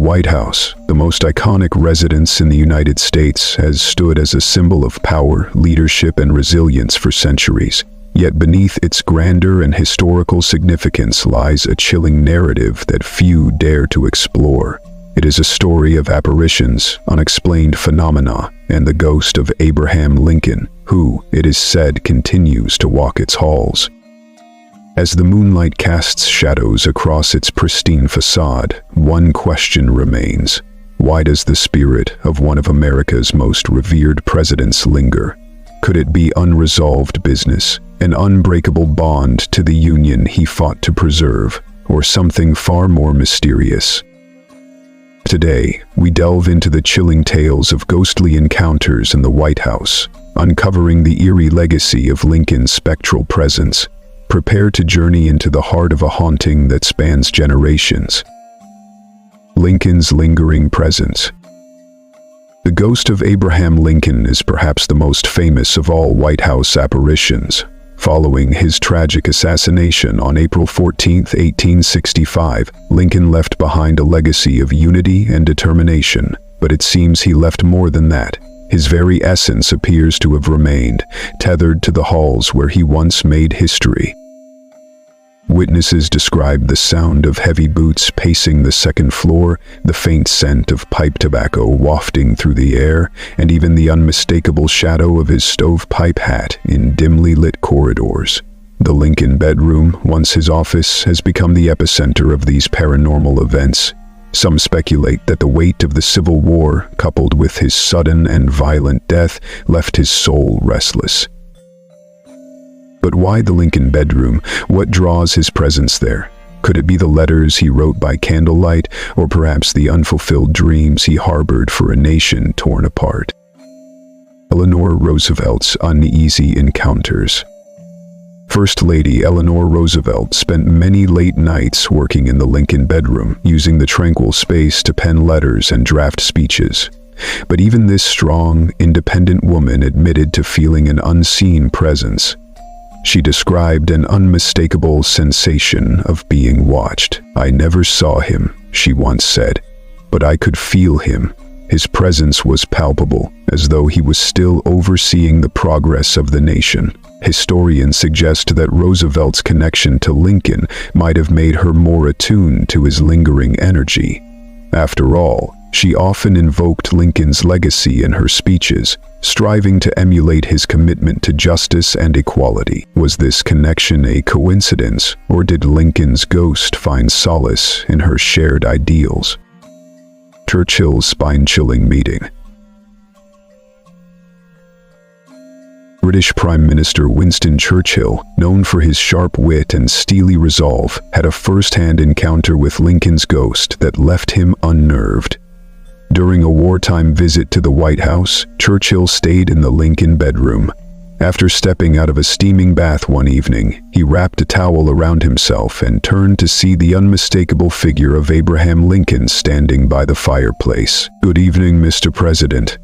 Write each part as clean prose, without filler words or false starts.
White House, the most iconic residence in the United States, has stood as a symbol of power, leadership, and resilience for centuries. Yet beneath its grandeur and historical significance lies a chilling narrative that few dare to explore. It is a story of apparitions, unexplained phenomena, and the ghost of Abraham Lincoln, who, it is said, continues to walk its halls. As the moonlight casts shadows across its pristine facade, one question remains. Why does the spirit of one of America's most revered presidents linger? Could it be unresolved business, an unbreakable bond to the union he fought to preserve, or something far more mysterious? Today, we delve into the chilling tales of ghostly encounters in the White House, uncovering the eerie legacy of Lincoln's spectral presence. Prepare to journey into the heart of a haunting that spans generations. Lincoln's lingering presence. The ghost of Abraham Lincoln is perhaps the most famous of all White House apparitions. Following his tragic assassination on April 14, 1865, Lincoln left behind a legacy of unity and determination, but it seems he left more than that. His very essence appears to have remained, tethered to the halls where he once made history. Witnesses described the sound of heavy boots pacing the second floor, the faint scent of pipe tobacco wafting through the air, and even the unmistakable shadow of his stovepipe hat in dimly lit corridors. The Lincoln bedroom, once his office, has become the epicenter of these paranormal events. Some speculate that the weight of the Civil War, coupled with his sudden and violent death, left his soul restless. But why the Lincoln bedroom? What draws his presence there? Could it be the letters he wrote by candlelight, or perhaps the unfulfilled dreams he harbored for a nation torn apart? Eleanor Roosevelt's uneasy encounters. First Lady Eleanor Roosevelt spent many late nights working in the Lincoln bedroom, using the tranquil space to pen letters and draft speeches. But even this strong, independent woman admitted to feeling an unseen presence. She described an unmistakable sensation of being watched. "I never saw him," she once said, "but I could feel him. His presence was palpable, as though he was still overseeing the progress of the nation." Historians suggest that Roosevelt's connection to Lincoln might have made her more attuned to his lingering energy. After all, she often invoked Lincoln's legacy in her speeches, striving to emulate his commitment to justice and equality. Was this connection a coincidence, or did Lincoln's ghost find solace in her shared ideals? Churchill's spine-chilling meeting. British Prime Minister Winston Churchill, known for his sharp wit and steely resolve, had a first-hand encounter with Lincoln's ghost that left him unnerved. During a wartime visit to the White House, Churchill stayed in the Lincoln bedroom. After stepping out of a steaming bath one evening, he wrapped a towel around himself and turned to see the unmistakable figure of Abraham Lincoln standing by the fireplace. "Good evening, Mr. President,"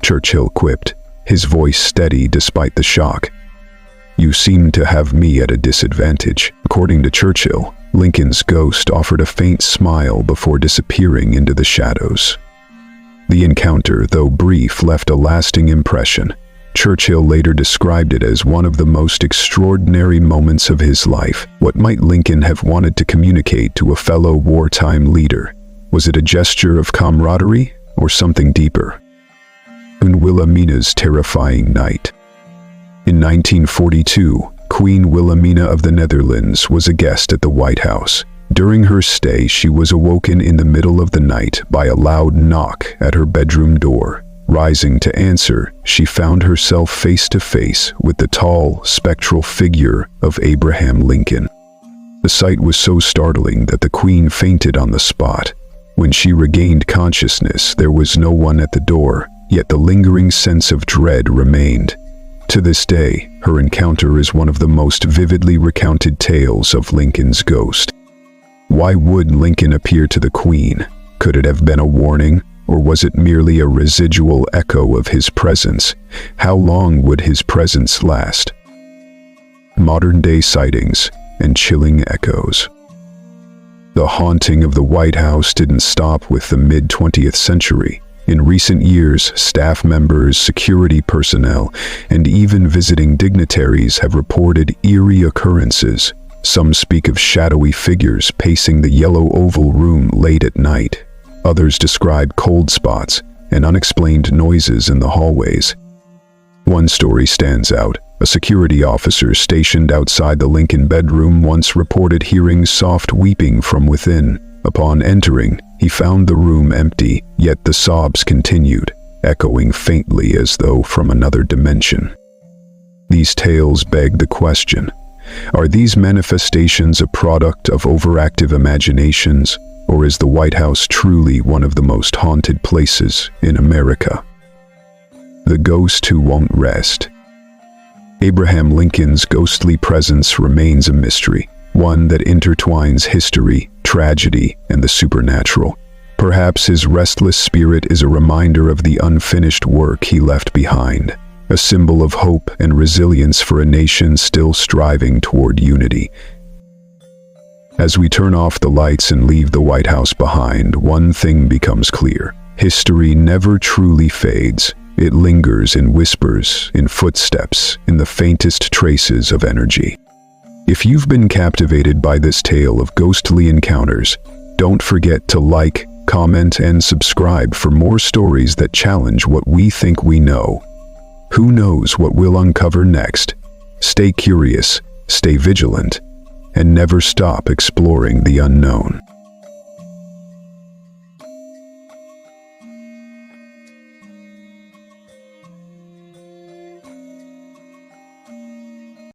Churchill quipped, his voice steady despite the shock. "You seem to have me at a disadvantage." According to Churchill, Lincoln's ghost offered a faint smile before disappearing into the shadows. The encounter, though brief, left a lasting impression. Churchill later described it as one of the most extraordinary moments of his life. What might Lincoln have wanted to communicate to a fellow wartime leader? Was it a gesture of camaraderie, or something deeper? Queen Wilhelmina's terrifying night. In 1942, Queen Wilhelmina of the Netherlands was a guest at the White House. During her stay, she was awoken in the middle of the night by a loud knock at her bedroom door. Rising to answer, she found herself face to face with the tall, spectral figure of Abraham Lincoln. The sight was so startling that the Queen fainted on the spot. When she regained consciousness, there was no one at the door, yet the lingering sense of dread remained. To this day, her encounter is one of the most vividly recounted tales of Lincoln's ghost. Why would Lincoln appear to the Queen? Could it have been a warning, or was it merely a residual echo of his presence? How long would his presence last? Modern-day sightings and chilling echoes. The haunting of the White House didn't stop with the mid-20th century. In recent years, staff members, security personnel, and even visiting dignitaries have reported eerie occurrences. Some speak of shadowy figures pacing the yellow oval room late at night. Others describe cold spots and unexplained noises in the hallways. One story stands out. A security officer stationed outside the Lincoln bedroom once reported hearing soft weeping from within. Upon entering, he found the room empty, yet the sobs continued, echoing faintly as though from another dimension. These tales beg the question: are these manifestations a product of overactive imaginations, or is the White House truly one of the most haunted places in America? The ghost who won't rest. Abraham Lincoln's ghostly presence remains a mystery, one that intertwines history, tragedy, and the supernatural. Perhaps his restless spirit is a reminder of the unfinished work he left behind, a symbol of hope and resilience for a nation still striving toward unity. As we turn off the lights and leave the White House behind, one thing becomes clear: history never truly fades. It lingers in whispers, in footsteps, in the faintest traces of energy. If you've been captivated by this tale of ghostly encounters, don't forget to like, comment, and subscribe for more stories that challenge what we think we know. Who knows what we'll uncover next? Stay curious, stay vigilant, and never stop exploring the unknown.